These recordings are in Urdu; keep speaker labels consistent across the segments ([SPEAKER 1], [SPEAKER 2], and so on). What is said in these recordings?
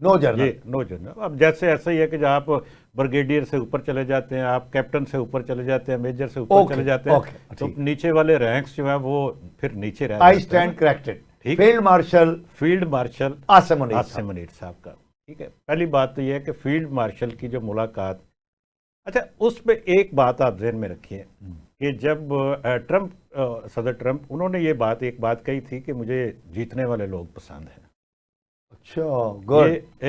[SPEAKER 1] نو جنرل.
[SPEAKER 2] یہ نو جنرل. اب جیسے ایسا ہی ہے کہ جب آپ برگیڈیئر سے اوپر چلے جاتے ہیں، آپ کیپٹن سے اوپر چلے جاتے ہیں، میجر سے اوپر چلے جاتے ہیں، تو نیچے والے رینکس جو ہیں وہ پھر نیچے رہ جاتے ہیں.
[SPEAKER 1] I stand corrected. Field marshal Asim
[SPEAKER 2] Munir صاحب کا. ٹھیک ہے، پہلی بات تو یہ ہے کہ فیلڈ مارشل کی جو ملاقات، اچھا اس پہ ایک بات آپ ذہن میں رکھیے کہ جب صدر ٹرمپ انہوں نے یہ ایک بات کہی تھی کہ مجھے جیتنے والے لوگ پسند ہیں.
[SPEAKER 1] اچھا گڈ.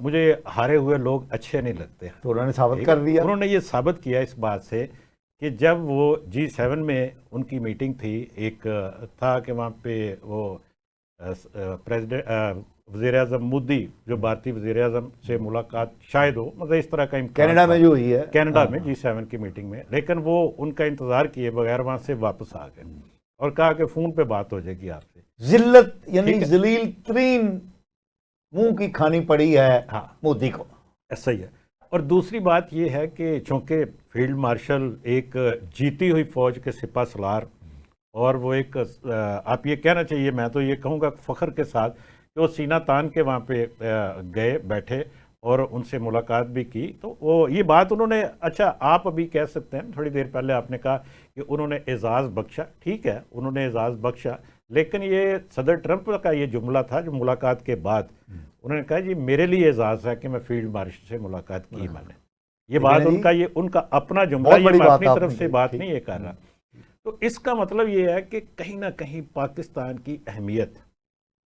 [SPEAKER 2] مجھے ہارے ہوئے لوگ اچھے نہیں لگتے.
[SPEAKER 1] تو انہوں نے ثابت کر دیا.
[SPEAKER 2] انہوں نے یہ ثابت کیا اس بات سے کہ جب وہ G7 میں ان کی میٹنگ تھی، ایک تھا کہ وہاں پہ وہ وزیر اعظم مودی جو بھارتی وزیر اعظم سے ملاقات شاید ہو، مطلب اس طرح کا امکان
[SPEAKER 1] کینیڈا میں جو ہوئی ہے،
[SPEAKER 2] کینیڈا میں G7 کی میٹنگ میں، لیکن وہ ان کا انتظار کیے بغیر وہاں سے واپس آ گئے اور کہا کہ فون پہ بات ہو جائے گی آپ سے.
[SPEAKER 1] ذلت یعنی ذلیل ترین منہ کی کھانی پڑی ہے مودی کو.
[SPEAKER 2] ایسا ہی ہے. اور دوسری بات یہ ہے کہ چونکہ فیلڈ مارشل ایک جیتی ہوئی فوج کے سپہ سالار، اور وہ ایک آپ یہ کہنا چاہیے، میں تو یہ کہوں گا فخر کے ساتھ کہ وہ سینہ تان کے وہاں پہ گئے، بیٹھے اور ان سے ملاقات بھی کی. تو وہ یہ بات انہوں نے، اچھا آپ ابھی کہہ سکتے ہیں، تھوڑی دیر پہلے آپ نے کہا کہ انہوں نے اعزاز بخشا. ٹھیک ہے، انہوں نے اعزاز بخشا، لیکن یہ صدر ٹرمپ کا یہ جملہ تھا جو ملاقات کے بعد انہوں نے کہا جی میرے لیے اعزاز ہے کہ میں فیلڈ مارشل سے ملاقات کی. میں نے یہ بات ان کا اپنا جملہ، یہ میں اپنی طرف سے بات نہیں یہ کر رہا. تو اس کا مطلب یہ ہے کہ کہیں نہ کہیں پاکستان کی اہمیت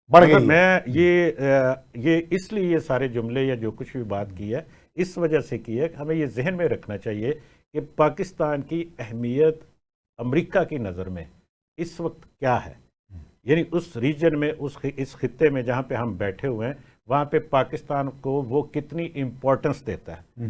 [SPEAKER 1] بڑھ گئی.
[SPEAKER 2] میں یہ اس لیے یہ سارے جملے یا جو کچھ بھی بات کی ہے اس وجہ سے کی ہے کہ ہمیں یہ ذہن میں رکھنا چاہیے کہ پاکستان کی اہمیت امریکہ کی نظر میں اس وقت کیا ہے. یعنی اس ریجن میں، اس خطے میں جہاں پہ ہم بیٹھے ہوئے ہیں، وہاں پہ پاکستان کو وہ کتنی امپورٹنس دیتا ہے.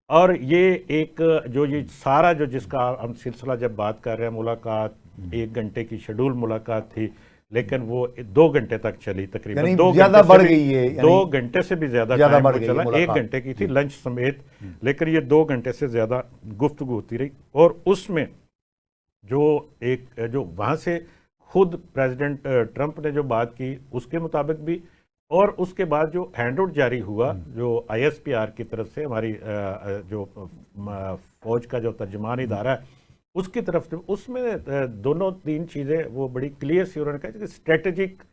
[SPEAKER 2] اور یہ ایک جو یہ سارا جو جس کا ہم سلسلہ جب بات کر رہے ہیں، ملاقات 1 گھنٹے کی شیڈول ملاقات تھی، لیکن وہ 2 گھنٹے تک چلی تقریباً. 2
[SPEAKER 1] زیادہ بڑھ گئی ہے،
[SPEAKER 2] 2 گھنٹے سے بھی زیادہ ٹائم وہ چلا. 1 گھنٹے کی تھی لنچ سمیت، لیکن یہ 2 گھنٹے سے زیادہ گفتگو ہوتی رہی. اور اس میں جو وہاں سے خود پریزیڈنٹ ٹرمپ نے جو بات کی اس کے مطابق بھی، اور اس کے بعد جو ہینڈ آؤٹ جاری ہوا جو ISPR کی طرف سے، ہماری جو فوج کا جو ترجمان ادارہ ہے اس کی طرف سے، اس میں 2-3 چیزیں وہ بڑی کلیئر سی انہوں نے کہا کہ اسٹریٹجک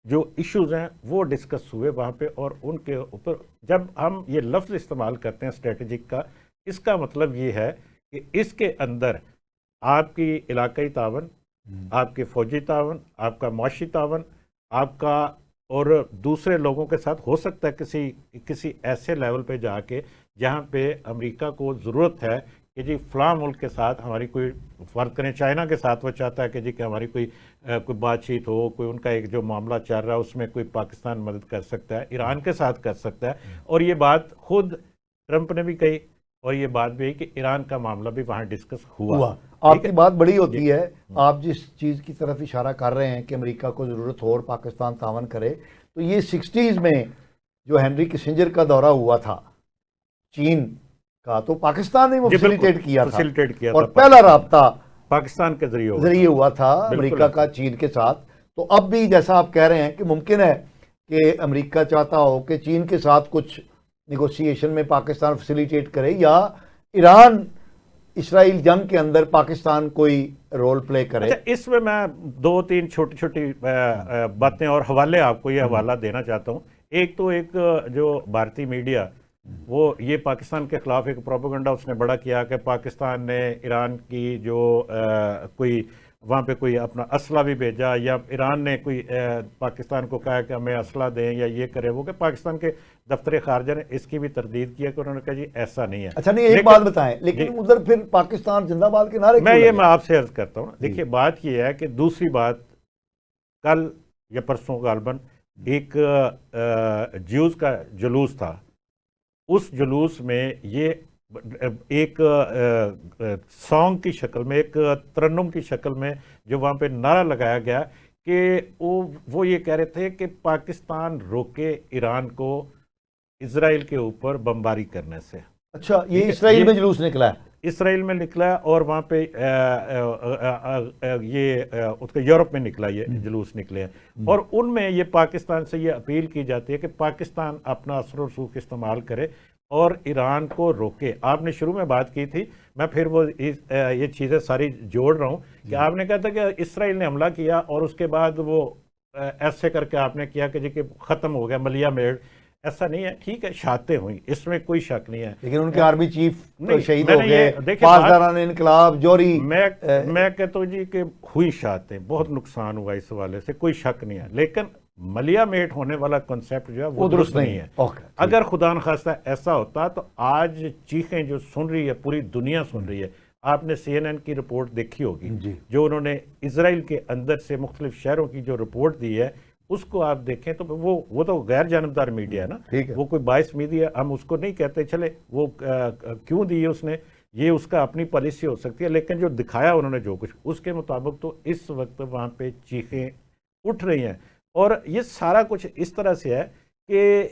[SPEAKER 2] جو ایشوز ہیں وہ ڈسکس ہوئے وہاں پہ. اور ان کے اوپر جب ہم یہ لفظ استعمال کرتے ہیں اسٹریٹجک کا، اس کا مطلب یہ ہے کہ اس کے اندر آپ کی علاقائی تعاون، آپ کے فوجی تعاون، آپ کا معاشی تعاون، آپ کا اور دوسرے لوگوں کے ساتھ ہو سکتا ہے کسی ایسے لیول پہ جا کے جہاں پہ امریکہ کو ضرورت ہے کہ جی فلاں ملک کے ساتھ ہماری کوئی، فرض کریں چائنا کے ساتھ وہ چاہتا ہے کہ جی کہ ہماری کوئی بات چیت ہو، کوئی ان کا ایک جو معاملہ چل رہا ہے اس میں کوئی پاکستان مدد کر سکتا ہے، ایران کے ساتھ کر سکتا ہے. اور یہ بات خود ٹرمپ نے بھی کہی، اور یہ بات بھی ہے کہ ایران کا معاملہ بھی وہاں ڈسکس ہوا.
[SPEAKER 1] آپ کی بات بڑی ہوتی ہے. آپ جس چیز کی طرف اشارہ کر رہے ہیں کہ امریکہ کو ضرورت ہو اور پاکستان تعاون کرے، تو یہ 60s میں جو ہنری کسنجر کا دورہ ہوا تھا چین کا، تو پاکستان نے وہ فیسیلیٹیٹ کیا تھا، اور پہلا رابطہ
[SPEAKER 2] پاکستان کے
[SPEAKER 1] ذریعے ہوا تھا امریکہ کا چین کے ساتھ. تو اب بھی جیسا آپ کہہ رہے ہیں کہ ممکن ہے کہ امریکہ چاہتا ہو کہ چین کے ساتھ کچھ نیگوسیشن میں پاکستان فیسیلیٹیٹ کرے، یا ایران اسرائیل جنگ کے اندر پاکستان کوئی رول پلے کرے.
[SPEAKER 2] اس میں 2-3 چھوٹی باتیں اور حوالے آپ کو یہ حوالہ دینا چاہتا ہوں. ایک تو جو بھارتی میڈیا وہ یہ پاکستان کے خلاف ایک پروپیگنڈا اس نے بڑا کیا کہ پاکستان نے ایران کی جو کوئی وہاں پہ کوئی اپنا اسلحہ بھی بھیجا، یا ایران نے کوئی پاکستان کو کہا کہ ہمیں اسلحہ دیں یا یہ کرے وہ، کہ پاکستان کے دفتر خارجہ نے اس کی بھی تردید کیا کہ انہوں نے کہا جی ایسا نہیں ہے.
[SPEAKER 1] اچھا نہیں، ایک بات بتائیں، لیکن ادھر پھر پاکستان زندہ باد کے نعرے
[SPEAKER 2] میں آپ سے عرض کرتا ہوں. دیکھیے بات یہ ہے کہ دوسری بات، کل یا پرسوں غالباً ایک جیوز کا جلوس تھا، اس جلوس میں یہ ایک سانگ کی شکل میں، ایک ترنم کی شکل میں جو وہاں پہ نعرہ لگایا گیا کہ وہ یہ کہہ رہے تھے کہ پاکستان روکے ایران کو اسرائیل کے اوپر بمباری کرنے سے.
[SPEAKER 1] اچھا، یہ اسرائیل میں جلوس نکلا ہے؟
[SPEAKER 2] اسرائیل میں نکلا اور وہاں پہ یہ اس کا یورپ میں نکلا، یہ جلوس نکلے ہیں، اور ان میں یہ پاکستان سے یہ اپیل کی جاتی ہے کہ پاکستان اپنا اثر و رسوخ استعمال کرے اور ایران کو روکے۔ آپ نے شروع میں بات کی تھی، میں پھر وہ یہ چیزیں ساری جوڑ رہا ہوں کہ آپ نے کہا تھا کہ اسرائیل نے حملہ کیا اور اس کے بعد وہ ایسے کر کے آپ نے کیا کہ جی کہ ختم ہو گیا ملیا میڑ۔ ایسا نہیں ہے، ٹھیک ہے شہادتیں ہوئیں، اس میں کوئی شک نہیں ہے،
[SPEAKER 1] لیکن ان کے آرمی چیف شہید
[SPEAKER 2] میں
[SPEAKER 1] ہو
[SPEAKER 2] نے
[SPEAKER 1] گئے،
[SPEAKER 2] دیکھیں
[SPEAKER 1] پاسداران انقلاب جوری۔
[SPEAKER 2] میں کہتا ہوں جی کہ ہوئی شہادتیں، بہت نقصان ہوا اس حوالے سے، کوئی شک نہیں ہے، لیکن ملیا میٹ ہونے والا کنسیپٹ جو ہے وہ درست نہیں ہے۔ اگر خدا نخواستہ ایسا ہوتا تو آج چیخیں جو سن رہی ہے پوری دنیا سن رہی ہے، آپ نے سی این این کی رپورٹ دیکھی ہوگی جو انہوں نے اسرائیل کے اندر سے مختلف شہروں کی جو رپورٹ دی ہے، اس کو آپ دیکھیں تو وہ تو غیر جانبدار میڈیا ہے نا، وہ کوئی باعث میڈیا ہم اس کو نہیں کہتے، چلے وہ کیوں دی ہے اس نے، یہ اس کا اپنی پالیسی ہو سکتی ہے، لیکن جو دکھایا انہوں نے جو کچھ اس کے مطابق تو اس وقت وہاں پہ چیخیں اٹھ رہی ہیں، اور یہ سارا کچھ اس طرح سے ہے کہ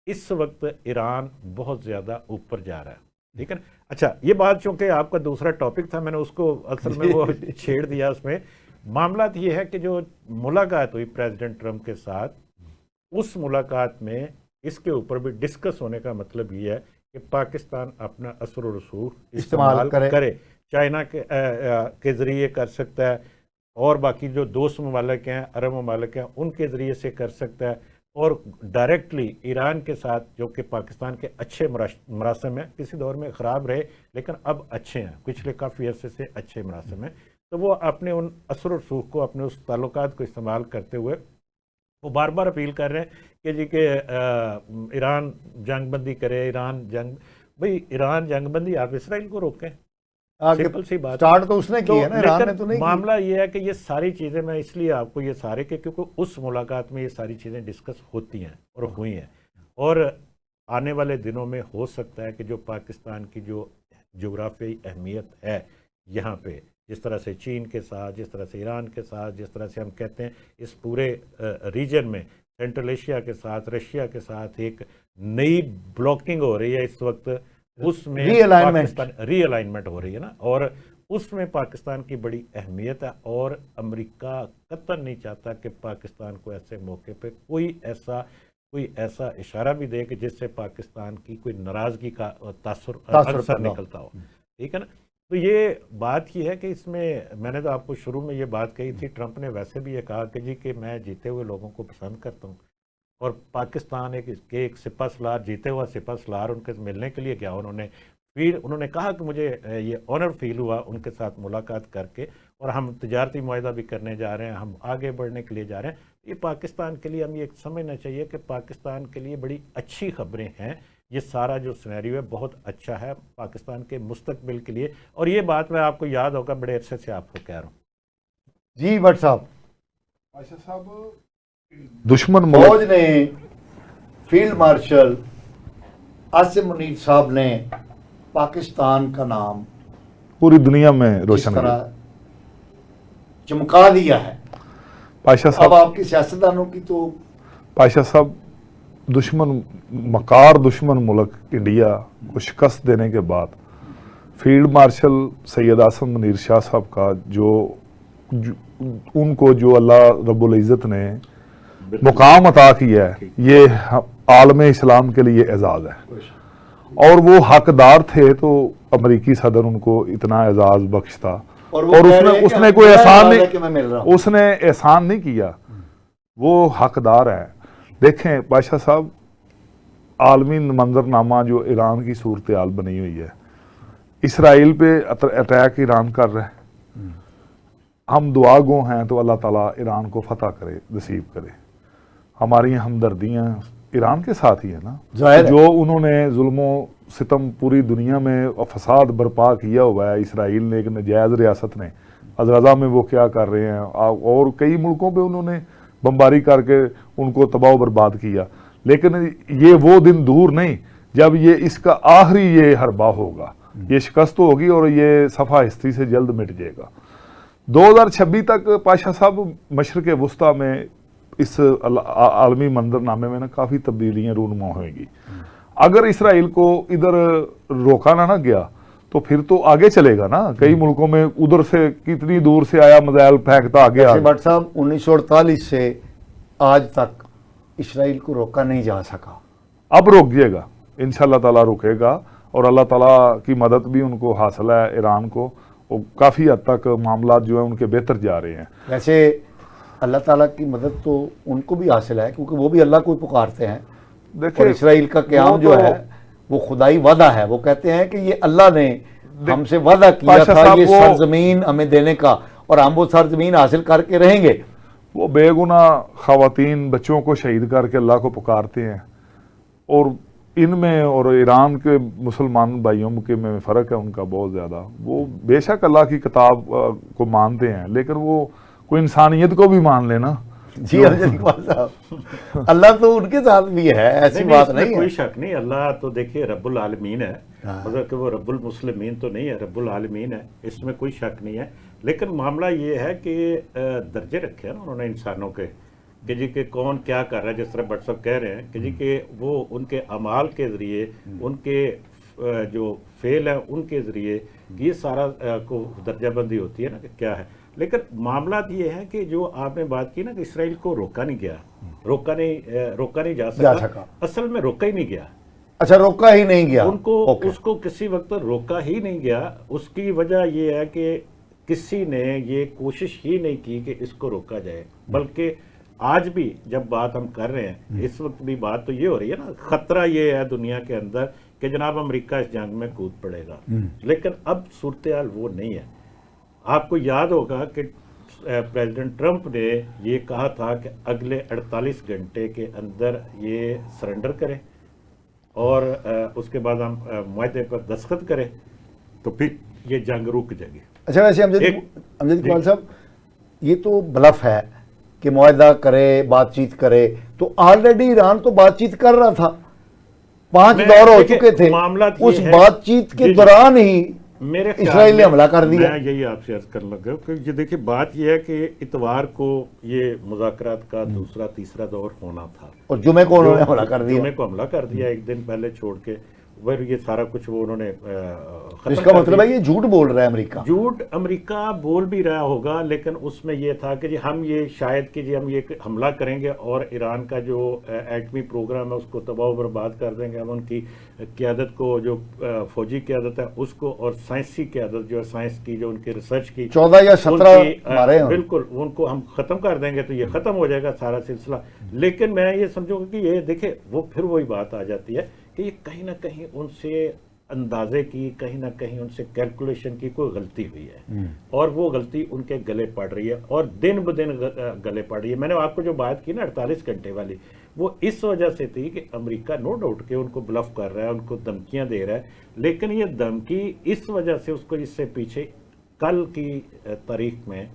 [SPEAKER 2] اس وقت ایران بہت زیادہ اوپر جا رہا ہے، ٹھیک ہے نا۔ اچھا، یہ بات چونکہ آپ کا دوسرا ٹاپک تھا، میں نے اس کو اصل میں وہ چھیڑ دیا، اس میں معاملات یہ ہے کہ جو ملاقات ہوئی پریزیڈنٹ ٹرمپ کے ساتھ، اس ملاقات میں اس کے اوپر بھی ڈسکس ہونے کا مطلب یہ ہے کہ پاکستان اپنا اثر و رسوخ استعمال کرے، چائنا کے ذریعے کر سکتا ہے، اور باقی جو دوست ممالک ہیں، عرب ممالک ہیں، ان کے ذریعے سے کر سکتا ہے، اور ڈائریکٹلی ایران کے ساتھ جو کہ پاکستان کے اچھے مراسم ہیں، کسی دور میں خراب رہے لیکن اب اچھے ہیں، پچھلے کافی عرصے سے اچھے مراسم ہیں، تو وہ اپنے ان اثر و رسوخ کو، اپنے اس تعلقات کو استعمال کرتے ہوئے وہ بار بار اپیل کر رہے ہیں کہ جی کہ ایران جنگ بندی کرے، ایران جنگ بندی آپ اسرائیل کو روکیں، سمپل سی بات،
[SPEAKER 1] سٹارٹ تو اس نے کی ہے نا، ایران نے تو نہیں کی۔
[SPEAKER 2] معاملہ یہ ہے کہ یہ ساری چیزیں میں اس لیے آپ کو یہ سارے کہ کیونکہ اس ملاقات میں یہ ساری چیزیں ڈسکس ہوتی ہیں اور ہوئی ہیں، اور آنے والے دنوں میں ہو سکتا ہے کہ جو پاکستان کی جو جغرافیائی اہمیت ہے یہاں پہ، جس طرح سے چین کے ساتھ، جس طرح سے ایران کے ساتھ، جس طرح سے ہم کہتے ہیں اس پورے ریجن میں سینٹرل ایشیا کے ساتھ، رشیا کے ساتھ ایک نئی بلاکنگ ہو رہی ہے اس وقت، اس میں ری الائنمنٹ ہو رہی ہے نا، اور اس میں پاکستان کی بڑی اہمیت ہے، اور امریکہ قطعاً نہیں چاہتا کہ پاکستان کو ایسے موقع پہ کوئی ایسا اشارہ بھی دے کہ جس سے پاکستان کی کوئی ناراضگی کا تاثر نکلتا ہو، ٹھیک ہے نا۔ تو یہ بات یہ ہے کہ اس میں نے تو آپ کو شروع میں یہ بات کہی تھی، ٹرمپ نے ویسے بھی یہ کہا کہ جی کہ میں جیتے ہوئے لوگوں کو پسند کرتا ہوں، اور پاکستان ایک سپہ سالار، جیتے ہوا سپہ سالار ان کے ملنے کے لیے گیا، انہوں نے کہا کہ مجھے یہ آنر فیل ہوا ان کے ساتھ ملاقات کر کے، اور ہم تجارتی معاہدہ بھی کرنے جا رہے ہیں، ہم آگے بڑھنے کے لیے جا رہے ہیں۔ یہ پاکستان کے لیے ہمیں یہ سمجھنا چاہیے کہ پاکستان کے لیے بڑی اچھی خبریں ہیں، یہ سارا جو سینیریو ہے بہت اچھا ہے پاکستان کے مستقبل کے لیے، اور یہ بات میں آپ کو یاد ہوگا بڑے عرصے سے آپ کو کہہ رہا ہوں۔
[SPEAKER 1] جی بٹ صاحب،
[SPEAKER 3] بادشاہ صاحب، دشمن
[SPEAKER 1] فوج نے فیلڈ مارشل عاصم منیر صاحب نے پاکستان کا نام
[SPEAKER 3] پوری دنیا میں روشن
[SPEAKER 1] طرح چمکا دیا ہے۔
[SPEAKER 3] پاشا
[SPEAKER 1] اب
[SPEAKER 3] صاحب،
[SPEAKER 1] آپ کی سیاستدانوں کی تو
[SPEAKER 3] پاشا صاحب، مکار دشمن ملک انڈیا کو شکست دینے کے بعد فیلڈ مارشل سید عاصم منیر شاہ صاحب کا ان کو جو اللہ رب العزت نے مقام عطا کیا ہے، یہ عالم اسلام کے لیے اعزاز ہے، اور وہ حقدار تھے تو امریکی صدر ان کو اتنا اعزاز بخشتا، اور اس نے کوئی اس نے احسان نہیں کیا، وہ حقدار ہے۔ دیکھیں بادشاہ صاحب، عالمی منظرنامہ جو ایران کی صورتحال بنی ہوئی ہے، اسرائیل پہ اٹیک ایران کر رہے ہیں، ہم دعا گو ہیں تو اللہ تعالیٰ ایران کو فتح کرے، نصیب کرے، ہماری ہمدردیاں ایران کے ساتھ ہی ہے نا، جو انہوں نے ظلم و ستم پوری دنیا میں فساد برپا کیا ہوا ہے، اسرائیل نے ایک نجائز ریاست نے، غزہ میں وہ کیا کر رہے ہیں، اور کئی ملکوں پہ انہوں نے بمباری کر کے ان کو تباہ و برباد کیا، لیکن یہ وہ دن دور نہیں جب یہ اس کا آخری یہ حربہ ہوگا، یہ شکست ہوگی اور یہ صفحہ ہسٹری سے جلد مٹ جائے گا۔ 2026 تک پاشا صاحب مشرق وسطیٰ میں اس عالمی منظرنامے میں نا کافی تبدیلیاں رونما ہوئیں گی۔ اگر اسرائیل کو ادھر روکا نہ گیا تو پھر تو آگے چلے گا نا. کئی ملکوں میں ادھر سے کتنی دور سے آیا میزائل پھینکتا آگے آگے.
[SPEAKER 1] بٹ صاحب 1948 سے آج تک اسرائیل کو روکا نہیں جا سکا.
[SPEAKER 3] اب روک جائے گا انشاءاللہ تعالیٰ رکے گا, اور اللہ تعالیٰ کی مدد بھی ان کو حاصل ہے ایران کو, اور کافی حد تک معاملات جو ہیں ان کے بہتر جا رہے ہیں.
[SPEAKER 1] ویسے اللہ تعالیٰ کی مدد تو ان کو بھی حاصل ہے کیونکہ وہ بھی اللہ کو ہی پکارتے ہیں. اور اسرائیل کا قیام جو ہے وہ خدائی وعدہ ہے. وہ کہتے ہیں کہ یہ اللہ نے ہم سے وعدہ کیا تھا یہ سرزمین ہمیں دینے کا, اور ہم وہ سرزمین حاصل کر کے رہیں گے.
[SPEAKER 3] وہ بے گناہ خواتین بچوں کو شہید کر کے اللہ کو پکارتے ہیں, اور ان میں اور ایران کے مسلمان بھائیوں کے میں فرق ہے ان کا بہت زیادہ. وہ بے شک اللہ کی کتاب کو مانتے ہیں, لیکن وہ کوئی انسانیت کو بھی مان لینا.
[SPEAKER 1] جی اقبال صاحب, اللہ تو ان کے ساتھ بھی ہے, ایسی بات نہیں ہے.
[SPEAKER 2] کوئی شک نہیں, اللہ تو دیکھیے رب العالمین ہے, مطلب کہ وہ رب المسلمین تو نہیں ہے, رب العالمین ہے, اس میں کوئی شک نہیں ہے. لیکن معاملہ یہ ہے کہ درجے رکھے ہیں نا انہوں نے انسانوں کے, کہ جی کہ کون کیا کر رہا ہے. جس طرح بٹ صاحب کہہ رہے ہیں کہ جی کہ وہ ان کے اعمال کے ذریعے, ان کے جو فعل ہیں ان کے ذریعے یہ سارا کو درجہ بندی ہوتی ہے نا کہ کیا ہے. لیکن معاملات یہ ہے کہ جو آپ نے بات کی نا کہ اسرائیل کو روکا نہیں گیا, روکا نہیں جا سکا. اصل میں روکا ہی نہیں گیا.
[SPEAKER 1] اچھا, روکا ہی نہیں گیا
[SPEAKER 2] ان کو, اس کو کسی وقت روکا ہی نہیں گیا. اس کی وجہ یہ ہے کہ کسی نے یہ کوشش ہی نہیں کی کہ اس کو روکا جائے. بلکہ آج بھی جب بات ہم کر رہے ہیں اس وقت بھی بات تو یہ ہو رہی ہے نا, خطرہ یہ ہے دنیا کے اندر کہ جناب امریکہ اس جنگ میں کود پڑے گا. لیکن اب صورتحال وہ نہیں ہے. آپ کو یاد ہوگا کہ پریزیڈنٹ ٹرمپ نے یہ کہا تھا کہ اگلے 48 گھنٹے کے اندر یہ سرنڈر کریں اور اس کے بعد ہم معاہدے پر دستخط کریں تو پھر یہ جنگ رک جائے گی.
[SPEAKER 1] اچھا, ویسے امجد اقبال صاحب یہ تو بلف ہے کہ معاہدہ کرے, بات چیت کرے. تو آلریڈی ایران تو بات چیت کر رہا تھا, 5 دور ہو چکے تھے. اس بات چیت کے دوران ہی اسرائیل نے حملہ کر دیا.
[SPEAKER 2] میں یہی آپ سے عرض کرنے لگا کہ یہ دیکھیں بات یہ ہے کہ اتوار کو یہ مذاکرات کا دوسرا تیسرا دور ہونا تھا,
[SPEAKER 1] اور جمعے کو انہوں نے حملہ کر دیا.
[SPEAKER 2] جمعے کو حملہ کر دیا, ایک دن پہلے چھوڑ کے. پھر یہ سارا کچھ وہ انہوں نے
[SPEAKER 1] اس کا مطلب ہے یہ جھوٹ بول رہا ہے امریکہ.
[SPEAKER 2] جھوٹ امریکہ بول بھی رہا ہوگا, لیکن اس میں یہ تھا کہ جی ہم یہ شاید کہ جی ہم یہ حملہ کریں گے اور ایران کا جو ایٹمی پروگرام ہے اس کو تباہ و برباد کر دیں گے. ہم ان کی قیادت کو, جو فوجی قیادت ہے اس کو, اور سائنسی قیادت جو ہے سائنس کی, جو ان کی ریسرچ کی
[SPEAKER 1] 14 یا 17
[SPEAKER 2] بالکل ان کو ہم ختم کر دیں گے. تو یہ ختم ہو جائے گا سارا سلسلہ. لیکن میں یہ سمجھوں گا کہ یہ دیکھیں وہ پھر وہی بات آ جاتی ہے کہ یہ کہیں نہ کہیں ان سے اندازے کی, کہیں نہ کہیں ان سے کیلکولیشن کی کوئی غلطی ہوئی ہے, اور وہ غلطی ان کے گلے پڑ رہی ہے, اور دن بدن گلے پڑ رہی ہے. میں نے آپ کو جو بات کی نا 48 گھنٹے والی, وہ اس وجہ سے تھی کہ امریکہ نو ڈاؤٹ کہ ان کو بلف کر رہا ہے, ان کو دھمکیاں دے رہا ہے. لیکن یہ دھمکی اس وجہ سے اس کو اس سے پیچھے کل کی تاریخ میں,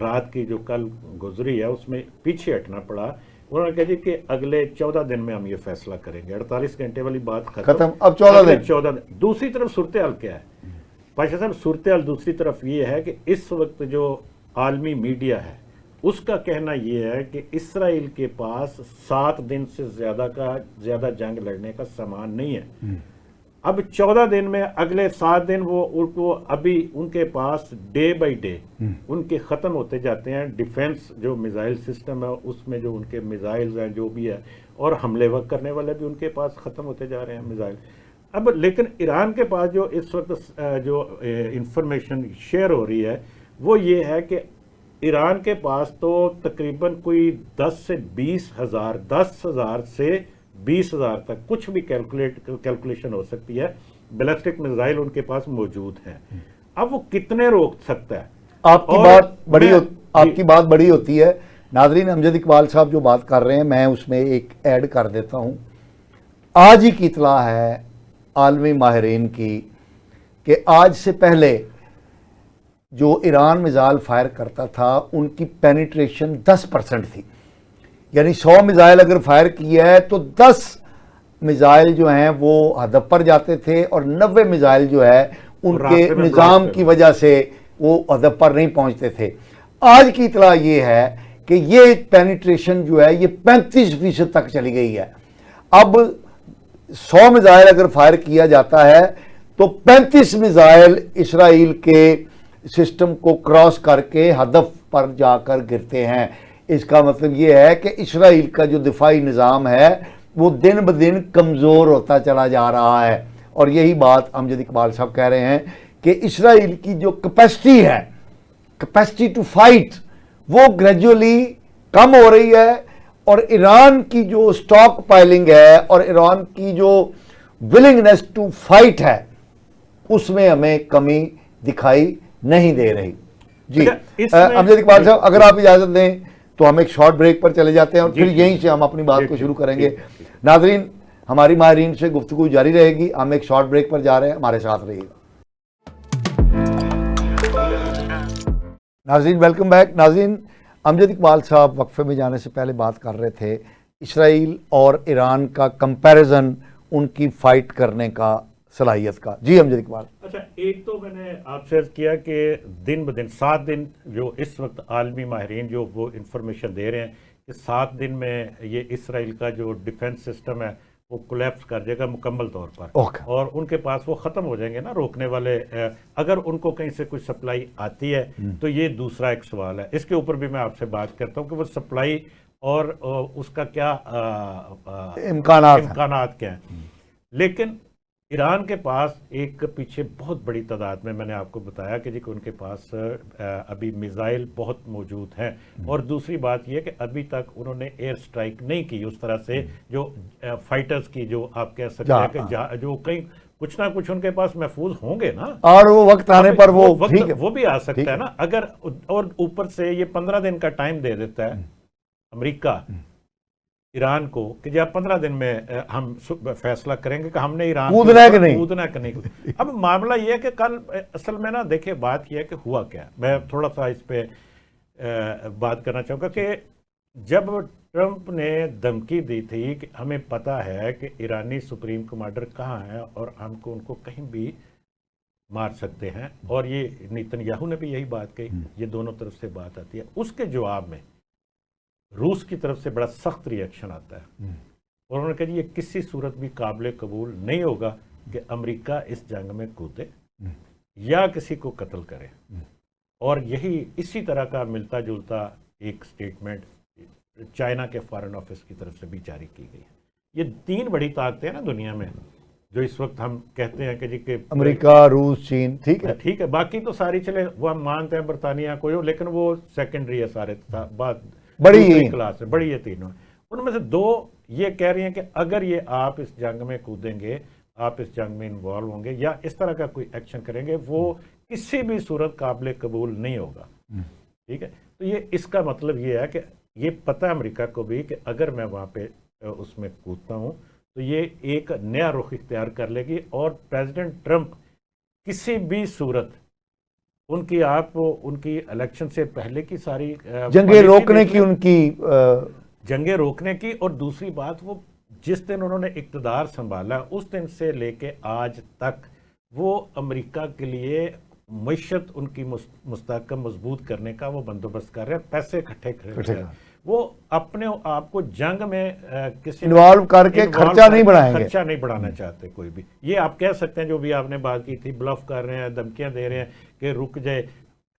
[SPEAKER 2] رات کی جو کل گزری ہے اس میں پیچھے ہٹنا پڑا. انہوں نے کہا جی کہ اگلے 14 دن میں ہم یہ فیصلہ کریں گے. 48 گھنٹے والی بات ختم,
[SPEAKER 1] اب 14 دن.
[SPEAKER 2] دوسری طرف صورتحال کیا ہے پاشا صاحب؟ صورتحال دوسری طرف یہ ہے کہ اس وقت جو عالمی میڈیا ہے اس کا کہنا یہ ہے کہ اسرائیل کے پاس 7 دن سے زیادہ جنگ لڑنے کا سامان نہیں ہے. اب 14 دن میں اگلے 7 دن وہ ابھی ان کے پاس ڈے بائی ڈے ان کے ختم ہوتے جاتے ہیں. ڈیفنس جو میزائل سسٹم ہے اس میں جو ان کے میزائلز ہیں جو بھی ہے, اور حملے وقت کرنے والے بھی ان کے پاس ختم ہوتے جا رہے ہیں میزائل. اب لیکن ایران کے پاس جو اس وقت جو انفارمیشن شیئر ہو رہی ہے وہ یہ ہے کہ ایران کے پاس تو تقریباً کوئی 10 سے 20 ہزار 10,000 سے 20,000 تک کچھ بھی کیلکولیشن ہو سکتی ہے, بیلسٹک میزائل ان کے پاس موجود ہیں. اب وہ کتنے روک سکتا ہے؟
[SPEAKER 1] آپ کی بات بڑی ہوتی ہے. ناظرین, امجد اقبال صاحب جو بات کر رہے ہیں میں اس میں ایک ایڈ کر دیتا ہوں. آج ہی کی اطلاع ہے عالمی ماہرین کی کہ آج سے پہلے جو ایران میزائل فائر کرتا تھا ان کی پینیٹریشن 10% تھی. یعنی 100 میزائل اگر فائر کیا ہے تو 10 میزائل جو ہیں وہ ہدف پر جاتے تھے, اور 90 میزائل جو ہے ان کے نظام کی وجہ سے وہ ہدف پر نہیں پہنچتے تھے. آج کی اطلاع یہ ہے کہ یہ پینیٹریشن جو ہے یہ 35% تک چلی گئی ہے. اب 100 میزائل اگر فائر کیا جاتا ہے تو 35 میزائل اسرائیل کے سسٹم کو کراس کر کے ہدف پر جا کر گرتے ہیں. اس کا مطلب یہ ہے کہ اسرائیل کا جو دفاعی نظام ہے وہ دن بدن کمزور ہوتا چلا جا رہا ہے. اور یہی بات امجد اقبال صاحب کہہ رہے ہیں کہ اسرائیل کی جو کیپیسٹی ہے، کیپیسٹی ٹو فائٹ، وہ گریجولی کم ہو رہی ہے، اور ایران کی جو سٹاک پائلنگ ہے اور ایران کی جو ولنگنس ٹو فائٹ ہے اس میں ہمیں کمی دکھائی نہیں دے رہی. جی امجد اقبال صاحب، اگر آپ اجازت دیں تو ہم ایک شارٹ بریک پر چلے جاتے ہیں اور پھر یہیں سے ہم اپنی بات کو شروع کریں گے. ناظرین، ہماری ماہرین سے گفتگو جاری رہے گی. ہم ایک شارٹ بریک پر جا رہے ہیں، ہمارے ساتھ رہیے گا. ناظرین ویلکم بیک. ناظرین، امجد اقبال صاحب وقفے میں جانے سے پہلے بات کر رہے تھے اسرائیل اور ایران کا کمپیریزن ان کی فائٹ کرنے کا صلاحیت کا. جی امجد اقبال.
[SPEAKER 2] اچھا، ایک تو میں نے آپ سے عرض کیا کہ دن بدن 7 دن جو اس وقت عالمی ماہرین جو وہ انفارمیشن دے رہے ہیں کہ 7 دن میں یہ اسرائیل کا جو ڈیفنس سسٹم ہے وہ کولیپس کر جائے گا مکمل طور پر. اور ان کے پاس وہ ختم ہو جائیں گے نا روکنے والے. اگر ان کو کہیں سے کوئی سپلائی آتی ہے تو یہ دوسرا ایک سوال ہے. اس کے اوپر بھی میں آپ سے بات کرتا ہوں کہ وہ سپلائی اور اس کا کیا امکانات کیا ہیں. لیکن ایران کے پاس ایک پیچھے بہت بڑی تعداد میں نے آپ کو بتایا کہ جی کہ ان کے پاس ابھی میزائل بہت موجود ہیں. اور دوسری بات یہ کہ ابھی تک انہوں نے ایئر سٹرائک نہیں کی اس طرح سے جو فائٹرز کی جو آپ کہہ سکتے ہیں کہ جو کہیں کچھ نہ کچھ ان کے پاس محفوظ ہوں گے نا، اور
[SPEAKER 1] وہ وقت آنے پر
[SPEAKER 2] وہ بھی آ سکتا ہے نا. اگر اور اوپر سے یہ 15 دن کا ٹائم دے دیتا ہے امریکہ ایران کو کہ جی آپ 15 دن میں ہم فیصلہ کریں گے کہ ہم نے ایران کودنا کہ نہیں. اب معاملہ یہ ہے کہ کل اصل میں نا دیکھیں بات یہ ہے کہ ہوا کیا. میں تھوڑا سا اس پہ بات کرنا چاہوں گا کہ جب ٹرمپ نے دھمکی دی تھی کہ ہمیں پتہ ہے کہ ایرانی سپریم کمانڈر کہاں ہیں اور ہم کو ان کو کہیں بھی مار سکتے ہیں، اور یہ نیتن یاہو نے بھی یہی بات کہی، یہ دونوں طرف سے بات آتی ہے. اس کے جواب میں روس کی طرف سے بڑا سخت ری ایکشن آتا ہے اور انہوں نے کہا یہ کسی صورت بھی قابل قبول نہیں ہوگا کہ امریکہ اس جنگ میں کودے یا کسی کو قتل کرے. اور یہی اسی طرح کا ملتا جلتا ایک سٹیٹمنٹ چائنا کے فارن آفس کی طرف سے بھی جاری کی گئی ہے. یہ 3 بڑی طاقتیں ہیں نا دنیا میں جو اس وقت ہم کہتے ہیں کہ جی کہ
[SPEAKER 1] امریکہ، روس، چین.
[SPEAKER 2] ٹھیک ہے، باقی تو ساری چلے وہ ہم مانتے ہیں برطانیہ کوئی ہو، لیکن وہ سیکنڈری ہے سارے بات بڑی کلاس ہے، بڑی یہ تینوں. ان میں سے 2 یہ کہہ رہی ہیں کہ اگر یہ آپ اس جنگ میں کودیں گے، آپ اس جنگ میں انوالو ہوں گے یا اس طرح کا کوئی ایکشن کریں گے، وہ کسی بھی صورت قابل قبول نہیں ہوگا. ٹھیک ہے، تو یہ اس کا مطلب یہ ہے کہ یہ پتہ امریکہ کو بھی کہ اگر میں وہاں پہ اس میں کودتا ہوں تو یہ ایک نیا رخ اختیار کر لے گی. اور پریزیڈنٹ ٹرمپ کسی بھی صورت ان کی الیکشن سے پہلے کی ساری
[SPEAKER 1] جنگیں روکنے کی
[SPEAKER 2] جنگیں روکنے کی، اور دوسری بات وہ جس دن انہوں نے اقتدار سنبھالا اس دن سے لے کے آج تک وہ امریکہ کے لیے معیشت ان کی مستحکم مضبوط کرنے کا وہ بندوبست کر رہے ہیں، پیسے اکٹھے کر رہے ہیں. وہ اپنے آپ کو جنگ میں کسی
[SPEAKER 1] انوالو کر کے خرچہ
[SPEAKER 2] نہیں بڑھانا چاہتے کوئی بھی. یہ آپ کہہ سکتے ہیں جو بھی آپ نے بات کی تھی، بلف کر رہے ہیں، دھمکیاں دے رہے ہیں کہ رک جائے.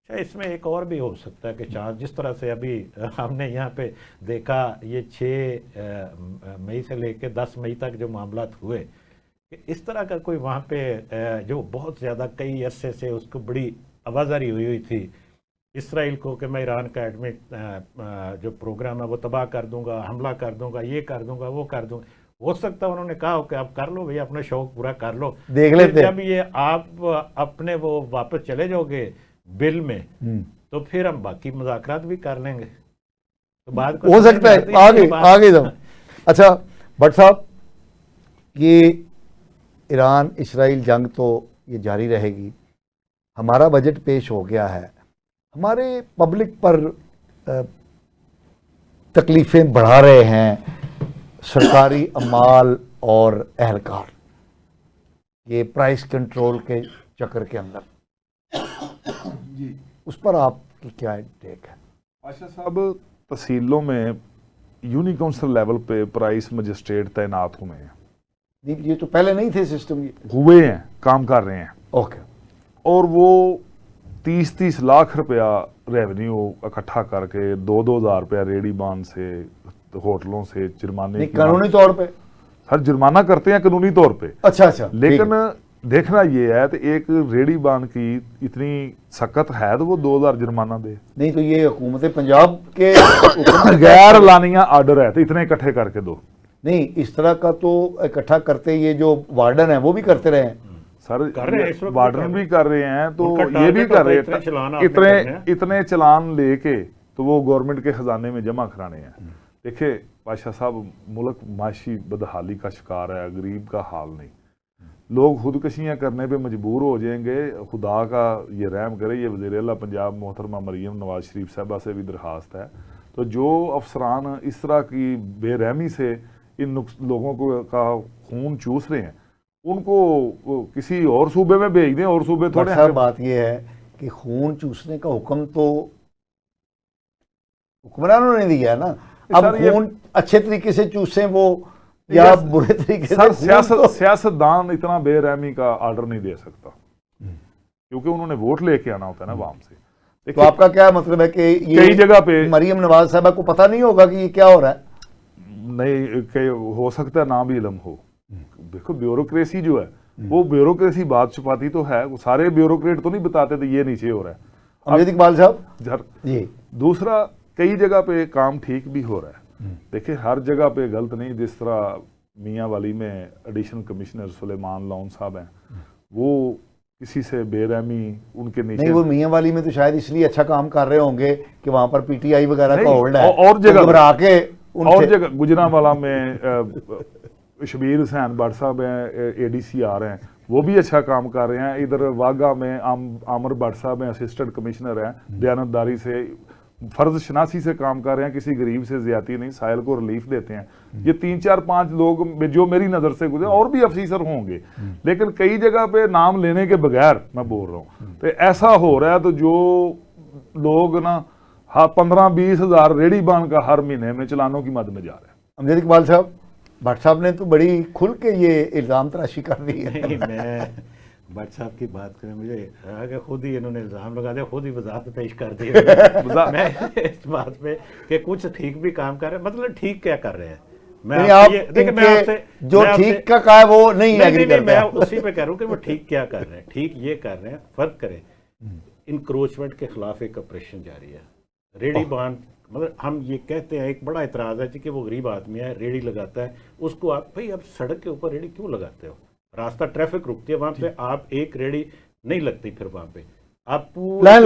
[SPEAKER 2] اس میں ایک اور بھی ہو سکتا ہے کہ چانس جس طرح سے ابھی ہم نے یہاں پہ دیکھا یہ 6 مئی سے لے کے 10 مئی تک جو معاملات ہوئے کہ اس طرح کا کوئی وہاں پہ جو بہت زیادہ کئی عرصے سے اس کو بڑی آوازاری ہوئی تھی اسرائیل کو کہ میں ایران کا ایٹمک جو پروگرام ہے وہ تباہ کر دوں گا، حملہ کر دوں گا، یہ کر دوں گا، وہ کر دوں گا. ہو سکتا ہے انہوں نے کہا کہ آپ کر لو بھئی، اپنا شوق پورا کر لو،
[SPEAKER 1] دیکھ لیتے.
[SPEAKER 2] جب یہ آپ اپنے وہ واپس چلے جاؤ گے بل میں تو پھر ہم باقی مذاکرات بھی کر لیں گے. تو بات
[SPEAKER 1] ہو سکتا ہے آگے جاؤ. اچھا بٹ صاحب، یہ ایران اسرائیل جنگ تو یہ جاری رہے گی. ہمارا بجٹ پیش ہو گیا ہے، ہمارے پبلک پر تکلیفیں بڑھا رہے ہیں سرکاری عمال اور اہلکار، یہ پرائس کنٹرول کے چکر کے اندر. جی اس پر آپ کی کیا ٹیک ہے؟
[SPEAKER 3] پاشا صاحب، تحصیلوں میں یونی کونسل لیول پہ پرائس مجسٹریٹ تعینات ہوئے ہیں
[SPEAKER 1] یہ تو پہلے نہیں تھے سسٹم یہ.
[SPEAKER 3] ہوئے ہیں, کام کر رہے ہیں.
[SPEAKER 1] اوکے.
[SPEAKER 3] اور وہ 30 لاکھ روپیہ ریونیو اکٹھا کر کے 2,000 روپیہ ریڑی بان سے, ہوٹلوں سے جرمانے,
[SPEAKER 1] قانونی طور پہ
[SPEAKER 3] ہر جرمانہ کرتے ہیں قانونی طور پہ.
[SPEAKER 1] اچھا.
[SPEAKER 3] لیکن دیکھنا یہ ہے کہ ایک ریڑی بان کی اتنی سخت ہے تو وہ 2,000 جرمانہ دے.
[SPEAKER 1] نہیں تو یہ حکومت پنجاب کے
[SPEAKER 3] غیر اعلانیہ آرڈر ہے تو اتنے اکٹھے کر کے دو.
[SPEAKER 1] نہیں, اس طرح کا تو اکٹھا کرتے یہ جو وارڈن ہیں وہ بھی کرتے رہے ہیں
[SPEAKER 3] سر, وارڈن بھی کر رہے ہیں تو یہ بھی کر رہے ہیں. اتنے چلان لے کے تو وہ گورنمنٹ کے خزانے میں جمع کرانے ہیں. دیکھیں بادشاہ صاحب, ملک معاشی بدحالی کا شکار ہے, غریب کا حال نہیں. لوگ خودکشیاں کرنے پہ مجبور ہو جائیں گے. خدا کا یہ رحم کرے. یہ وزیر اعلیٰ پنجاب محترمہ مریم نواز شریف صاحبہ سے بھی درخواست ہے, تو جو افسران اس طرح کی بے رحمی سے ان لوگوں کو کا خون چوس رہے ہیں ان کو کسی اور صوبے میں بھیج دیں. اور صوبے تھوڑے
[SPEAKER 1] صاحب بات یہ ہے کہ خون چوسنے کا حکم تو حکمرانوں نے دیا ہے نا. اب خون اچھے طریقے سے چوسیں وہ یا برے طریقے سے.
[SPEAKER 3] سیاستدان اتنا بے رحمی کا آرڈر نہیں دے سکتا کیونکہ انہوں نے ووٹ لے کے آنا ہوتا ہے نا عوام سے.
[SPEAKER 1] تو آپ کا کیا مطلب ہے کہ
[SPEAKER 3] کئی جگہ پہ
[SPEAKER 1] مریم نواز صاحبہ کو پتہ نہیں ہوگا کہ یہ کیا ہو رہا ہے؟
[SPEAKER 3] نہیں, کہ ہو سکتا ہے نہ بھی علم ہو. دیکھو بیوروکریسی جو ہے وہ بیوروکریسی بات چھپاتی تو ہے. سارے بیوروکریٹ تو نہیں بتاتے تھے یہ نیچے ہو رہا ہے.
[SPEAKER 1] امجد اقبال صاحب
[SPEAKER 3] جی. دوسرا, کئی جگہ پہ کام ٹھیک بھی ہو رہا ہے. دیکھیں ہر جگہ پہ غلط نہیں. جس طرح میاں والی میں ایڈیشنل کمشنر سلیمان لون صاحب ہیں, وہ کسی سے بے رحمی ان کے نیچے.
[SPEAKER 1] نہیں, وہ میاں والی میں تو شاید اس لیے اچھا کام کر رہے ہوں گے کہ وہاں پر پی ٹی آئی وغیرہ کا ہولڈ ہے.
[SPEAKER 3] اور جگہ
[SPEAKER 1] گھبرا کے
[SPEAKER 3] اور جگہ گجرانوالہ میں شبیر حسین بٹ صاحب ہیں, اے ڈی سی آر ہیں, وہ بھی اچھا کام کر رہے ہیں. ادھر واگا میں عامر بٹ صاحب ہیں, اسسٹنٹ کمشنر ہیں, دیانتداری سے فرض شناسی سے کام کر رہے ہیں. کسی غریب سے زیادتی نہیں, سائل کو ریلیف دیتے ہیں. یہ 3 4 5 لوگ جو میری نظر سے گزرے, اور بھی افسر ہوں گے, لیکن کئی جگہ پہ نام لینے کے بغیر میں بول رہا ہوں تو ایسا ہو رہا ہے. تو جو لوگ نا 15-20 ہزار ریڑی بان کا ہر مہینے میں چلانوں کی مد میں جا رہے ہیں.
[SPEAKER 1] امجد اقبال صاحب, بٹ صاحب نے تو بڑی کھل کے یہ الزام تراشی کر دی ہے.
[SPEAKER 2] میں بٹ صاحب کی بات کریں, مجھے کہ خود ہی انہوں نے الزام لگا دیا, خود ہی وضاحت پیش کر دی میں اس بات پہ کہ کچھ ٹھیک بھی کام کر رہے ہیں. مطلب ٹھیک کیا کر رہے ہیں,
[SPEAKER 1] جو ٹھیک کا کہا ہے وہ نہیں ایگری کرتے.
[SPEAKER 2] میں اسی پہ کہہ رہا ہوں کہ وہ ٹھیک کیا کر رہے ہیں. ٹھیک یہ کر رہے ہیں, فرق کریں. انکروچمنٹ کے خلاف ایک آپریشن جاری ہے. ریڑی بان, مطلب ہم یہ کہتے ہیں, ایک بڑا اعتراض ہے کہ وہ غریب آدمی ہے, ریڑی لگاتا ہے, اس کو آپ بھائی اب سڑک کے اوپر ریڑی کیوں لگاتے ہو؟ راستہ ٹریفک رکتی ہے وہاں پہ, آپ ایک ریڑی نہیں لگتی, پھر وہاں پہ آپ پوری لائن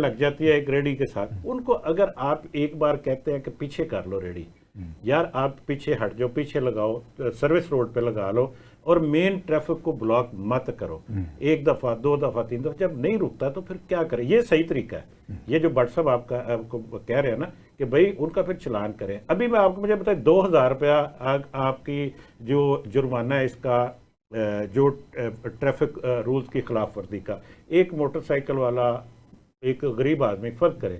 [SPEAKER 2] لگ جاتی ہے ایک ریڑی کے ساتھ. ان کو اگر آپ ایک بار کہتے ہیں کہ پیچھے کر لو ریڑی, یار آپ پیچھے ہٹ جاؤ, پیچھے لگاؤ, سروس روڈ پہ لگا لو, اور مین ٹریفک کو بلاک مت کرو. 1 دفعہ 2 دفعہ 3 دفعہ جب نہیں رکتا تو پھر کیا کرے؟ یہ صحیح طریقہ ہے. یہ جو بٹ صاحب آپ کو کہہ رہے ہیں نا کہ بھائی ان کا پھر چلان کریں. ابھی میں آپ کو مجھے بتائیں 2000 روپیہ آپ کی جو جرمانہ ہے اس کا, جو ٹریفک رولز کی خلاف ورزی کا, ایک موٹر سائیکل والا ایک غریب آدمی, فرق کرے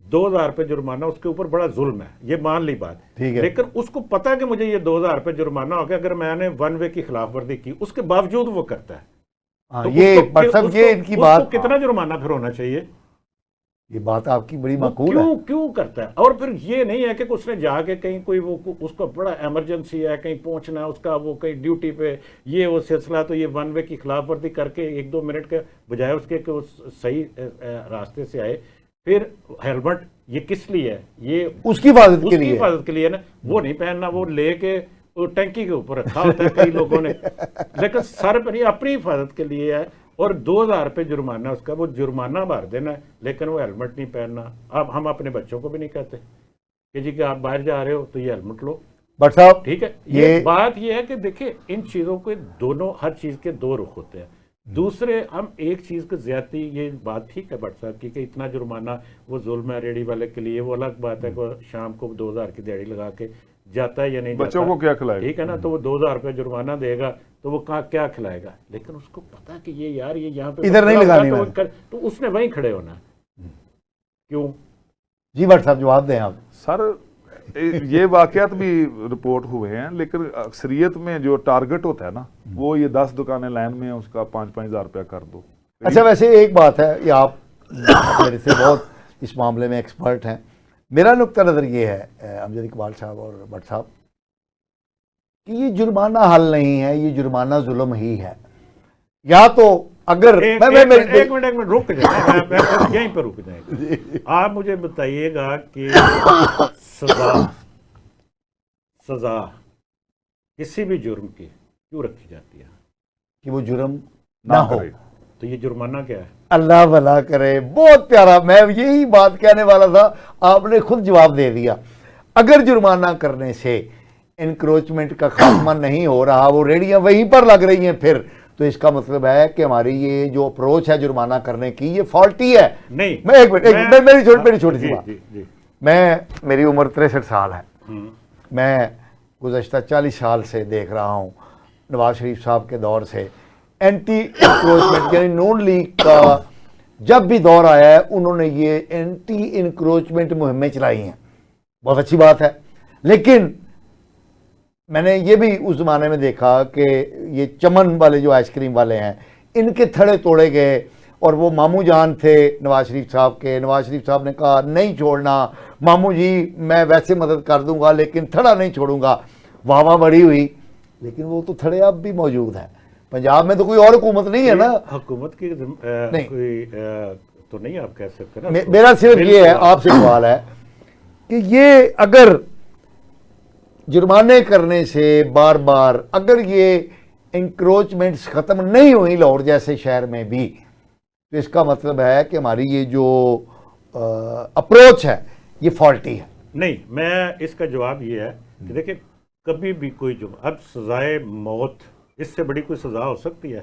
[SPEAKER 2] 2000 روپے جرمانہ, اس کے اوپر بڑا ظلم ہے, یہ مان لی بات, لیکن اس کو پتا کہ مجھے یہ 2000 روپے جرمانہ ہو گیا اگر میں نے 1 وے کی خلاف ورزی کی, اس کے باوجود وہ کرتا ہے. یہ کتنا جرمانہ پھر ہونا چاہیے؟
[SPEAKER 1] یہ بات آپ کی بڑی معقول ہے.
[SPEAKER 2] کیوں کرتا ہے؟ اور پھر یہ نہیں ہے کہ اس نے جا کے کہیں کوئی وہ اس کو بڑا ایمرجنسی ہے, کہیں پہنچنا ہے, اس کا وہ کہیں ڈیوٹی پہ, یہ وہ سلسلہ, تو یہ 1 وے کی خلاف ورزی کر کے 1-2 منٹ کے بجائے اس کے کہ وہ صحیح راستے سے آئے. پھر ہیلمٹ یہ کس لیے ہے؟ یہ اس کی حفاظت کے لیے نا. وہ نہیں پہننا, وہ لے کے ٹینکی کے اوپر رکھا ہوتا ہے کئی لوگوں نے, لیکن سر پہ نہیں, اپنی حفاظت کے لیے ہے. اور 2000 روپے جرمانہ اس کا, وہ جرمانہ بھر دینا ہے, لیکن وہ ہیلمٹ نہیں پہننا. اب ہم اپنے بچوں کو بھی نہیں کہتے کہ جی کہ آپ باہر جا رہے ہو تو یہ ہیلمٹ لو.
[SPEAKER 1] بٹ صاحب
[SPEAKER 2] ٹھیک ہے, یہ بات یہ ہے کہ دیکھیں ان چیزوں کے دونوں, ہر چیز کے 2 رخ ہوتے ہیں. دوسرے, ہم ایک چیز کو زیادتی, یہ بات ٹھیک ہے بٹ صاحب کی کہ اتنا جرمانہ وہ ظلم ہے ریڑھی والے کے لیے, وہ الگ بات ہے کہ شام کو 2000 کی دیہڑی لگا کے جاتا ہے یا نہیں,
[SPEAKER 3] بچوں کو کیا کھلائے گا,
[SPEAKER 2] ٹھیک ہے نا, تو وہ 2000 روپے جرمانہ دے گا تو وہ کیا کھلائے گا. لیکن اس کو پتا کہ یہ یار یہ یہاں پہ
[SPEAKER 1] ادھر نہیں لگانی,
[SPEAKER 2] تو اس نے وہیں کھڑے ہونا. کیوں؟
[SPEAKER 1] جی بٹ صاحب جواب دیں آپ.
[SPEAKER 3] سر یہ واقعات بھی رپورٹ ہوئے ہیں، لیکن اکثریت میں جو ٹارگٹ ہوتا ہے نا وہ یہ 10 دکانیں لائن میں ہیں، اس کا 5-5 ہزار روپیہ کر دو.
[SPEAKER 1] اچھا ویسے ایک بات ہے، یہ آپ میرے سے بہت اس معاملے میں ایکسپرٹ ہیں. میرا نقطہ نظر یہ ہے امجد اقبال صاحب اور بٹ صاحب کہ یہ جرمانہ حل نہیں ہے، یہ جرمانہ ظلم ہی ہے. یا تو اگر
[SPEAKER 2] ایک منٹ رک جائیں، میں یہیں پر رک جائیں. آپ مجھے بتائیے گا کہ سزا کسی بھی جرم کی کیوں رکھی جاتی ہے؟
[SPEAKER 1] کہ وہ جرم نہ ہو.
[SPEAKER 2] تو یہ جرمانہ کیا ہے؟
[SPEAKER 1] اللہ بھلا کرے. بہت پیارا، میں یہی بات کہنے والا تھا، آپ نے خود جواب دے دیا. اگر جرمانہ کرنے سے انکروچمنٹ کا خاتمہ نہیں ہو رہا، وہ ریڑیاں وہیں پر لگ رہی ہیں پھر، تو اس کا مطلب ہے کہ ہماری یہ جو اپروچ ہے جرمانہ کرنے کی یہ فالٹی ہے.
[SPEAKER 2] نہیں،
[SPEAKER 1] میں ایک منٹ میری چھوٹی سی بات.
[SPEAKER 2] جی.
[SPEAKER 1] میری عمر 63 سال ہے. میں گزشتہ 40 سال سے دیکھ رہا ہوں نواز شریف صاحب کے دور سے اینٹی انکروچمنٹ، یعنی نون لیگ کا جب بھی دور آیا ہے انہوں نے یہ اینٹی انکروچمنٹ مہمیں چلائی ہیں. بہت اچھی بات ہے. لیکن میں نے یہ بھی اس زمانے میں دیکھا کہ یہ چمن والے جو آئس کریم والے ہیں ان کے تھڑے توڑے گئے، اور وہ ماموں جان تھے نواز شریف صاحب کے. نواز شریف صاحب نے کہا نہیں چھوڑنا ماموں جی، میں ویسے مدد کر دوں گا لیکن تھڑا نہیں چھوڑوں گا. واہ واہ بڑی ہوئی. لیکن وہ تو تھڑے اب بھی موجود ہیں. پنجاب میں تو کوئی اور حکومت نہیں ہے نا.
[SPEAKER 2] حکومت کی کوئی تو نہیں آپ کہہ سکتے نا.
[SPEAKER 1] میرا صرف یہ ہے، آپ سے سوال ہے کہ یہ اگر جرمانے کرنے سے بار بار اگر یہ انکروچمنٹس ختم نہیں ہوئی لاہور جیسے شہر میں بھی، تو اس کا مطلب ہے کہ ہماری یہ جو اپروچ ہے یہ فالٹی ہے.
[SPEAKER 2] نہیں، میں اس کا جواب یہ ہے کہ دیکھیں کبھی بھی کوئی اب سزائے موت اس سے بڑی کوئی سزا ہو سکتی ہے؟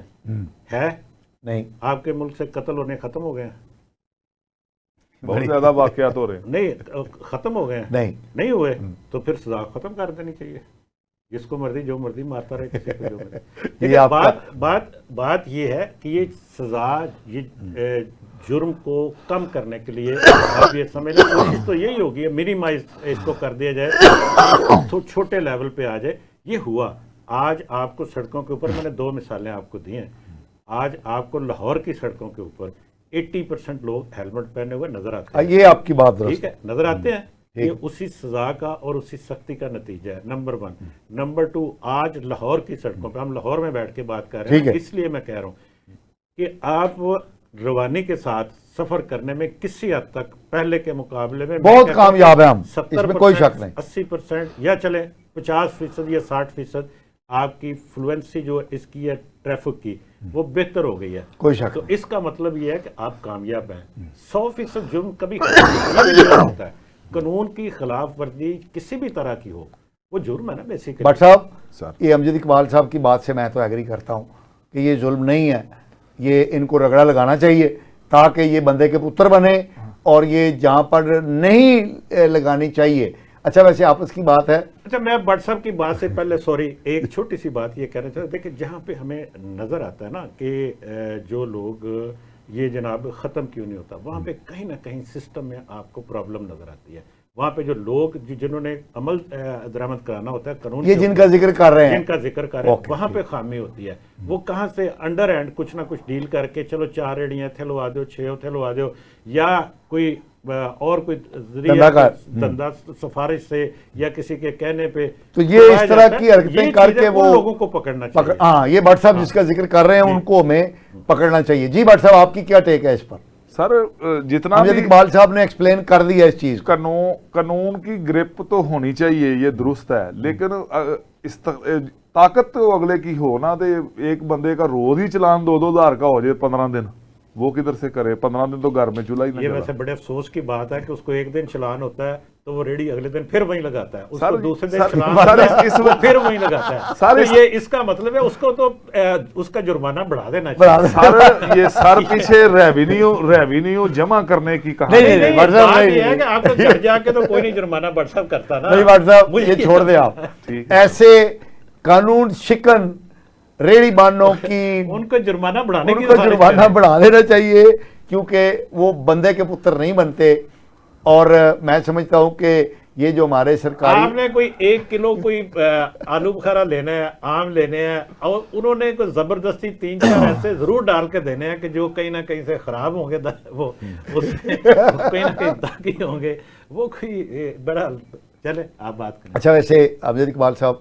[SPEAKER 1] نہیں.
[SPEAKER 2] آپ کے ملک سے قتل ہونے ختم ہو گئے ہیں؟
[SPEAKER 3] بہت زیادہ واقعات ہو رہے ہیں.
[SPEAKER 2] نہیں ختم ہو گئے ہیں؟ نہیں ہوئے تو پھر سزا ختم کر دینی چاہیے. جس کو مرضی جو مرضی مارتا رہے، کسی کو جو مرضی. بات یہ ہے کہ یہ سزا، یہ جرم کو کم کرنے کے لیے آپ یہ سمجھ لیں کوشش تو یہی ہوگی منیمائز اس کو کر دیا جائے، تو چھوٹے لیول پہ آ جائے. یہ ہوا. آج آپ کو سڑکوں کے اوپر، میں نے 2 مثالیں آپ کو دی ہیں. آج آپ کو لاہور کی سڑکوں کے اوپر 80% لوگ ہیلمٹ پہنے ہوئے نظر آتے ہیں.
[SPEAKER 1] یہ آپ کی بات درست
[SPEAKER 2] ٹھیک ہے، نظر آتے ہیں. یہ اسی سزا کا اور اسی سختی کا نتیجہ ہے، نمبر 1. نمبر 2، آج لاہور کی سڑکوں پہ، ہم لاہور میں بیٹھ کے بات کر رہے ہیں، اس لیے میں کہہ رہا ہوں کہ آپ روانی کے ساتھ سفر کرنے میں کسی حد تک پہلے کے مقابلے میں
[SPEAKER 1] بہت کامیاب ہے ہم، اس میں کوئی شک نہیں.
[SPEAKER 2] 80% یا چلے 50% یا 60% آپ کی فلوئنسی جو اس کی ہے ٹریفک کی وہ بہتر ہو گئی ہے.
[SPEAKER 1] کوئی شک.
[SPEAKER 2] تو اس کا مطلب یہ ہے کہ آپ کامیاب ہیں. 100% جرم کبھی ہوتا ہے. قانون کی خلاف ورزی کسی بھی طرح کی ہو وہ جرم ہے نا بیسیکلی.
[SPEAKER 1] بٹ صاحب یہ امجد اقبال صاحب کی بات سے میں تو ایگری کرتا ہوں کہ یہ ظلم نہیں ہے. یہ ان کو رگڑا لگانا چاہیے تاکہ یہ بندے کے پتر بنے، اور یہ جہاں پر نہیں لگانی چاہیے. اچھا ویسے آپس کی بات ہے.
[SPEAKER 2] اچھا میں بٹ صاحب کی بات سے پہلے سوری ایک چھوٹی سی بات یہ کہنا چاہتا ہوں. دیکھیں جہاں پہ ہمیں نظر آتا ہے نا کہ جو لوگ یہ جناب ختم کیوں نہیں ہوتا، وہاں پہ کہیں نہ کہیں سسٹم میں آپ کو پرابلم نظر آتی ہے. وہاں پہ جو لوگ جنہوں نے عمل درآمد کرانا ہوتا ہے قانون،
[SPEAKER 1] یہ جن کا ذکر کر رہے ہیں،
[SPEAKER 2] وہاں پہ خامی ہوتی ہے. وہ کہاں سے انڈر ہینڈ کچھ نہ کچھ ڈیل کر کے چلو 4 ریڑیاں تھلوا دو، 6 تھلوا دو، یا کوئی اور کوئی ذریعہ دھندا سفارش سے یا کسی کے کہنے پہ،
[SPEAKER 1] تو یہ اس طرح کی حرکتیں کر کے وہ
[SPEAKER 2] لوگوں کو پکڑنا چاہیے.
[SPEAKER 1] ہاں یہ بٹ صاحب جس کا ذکر کر رہے ہیں ان کو ہمیں پکڑنا چاہیے. جی بٹ صاحب آپ کی کیا ٹیک ہے اس پر؟
[SPEAKER 3] سر جتنا بھی
[SPEAKER 1] اقبال صاحب نے ایکسپلین کر دیا اس چیز،
[SPEAKER 3] قانون کی گرپ تو ہونی چاہیے، یہ درست ہے، لیکن اس طاقت تو اگلے کی ہو نا. تو ایک بندے کا روز ہی چلان 2-2 ہزار کا ہو جائے 15 دن، وہ کدھر سے کرے؟ 15 دن تو گھر میں چولہا ہی نہ.
[SPEAKER 2] یہ ویسے بڑے افسوس کی بات ہے کہ اس کو ایک دن چلان ہوتا ہے تو وہ ریڑی اگلے دن پھر وہیں لگاتا ہے، اس کو دوسرے دن چلان ہوتا ہے پھر وہیں لگاتا ہے. تو یہ اس کا مطلب ہے اس کو تو اس کا جرمانہ بڑھا دینا چاہیے.
[SPEAKER 3] سر یہ سر پیچھے ریونیو جمع کرنے کی کہانی
[SPEAKER 2] نہیں. بات یہ ہے کہ آپ کو گھر جا کے تو کوئی نہیں جرمانہ بٹ صاحب کرتا نا.
[SPEAKER 1] نہیں بٹ صاحب یہ چھوڑ دیں آپ. ایسے قانون شکن ریڑی بانوں کی
[SPEAKER 2] ان کو جرمانہ بڑھانے کی
[SPEAKER 1] جرمانہ بڑھا دینا چاہیے، کیونکہ وہ بندے کے پتر نہیں بنتے. اور میں سمجھتا ہوں کہ یہ جو ہمارے سرکاری
[SPEAKER 2] آپ نے کوئی 1 کلو کوئی آلو بخارا لینا ہے، آم لینے ہیں، اور انہوں نے کوئی زبردستی 3-4 ایسے ضرور ڈال کے دینے ہیں کہ جو کہیں نہ کہیں سے خراب ہوں گے، وہ کہیں نہ کہیں داغی ہوں گے، وہ کوئی بڑا چلے آپ بات کریں۔
[SPEAKER 1] اچھا، ویسے امجد اقبال صاحب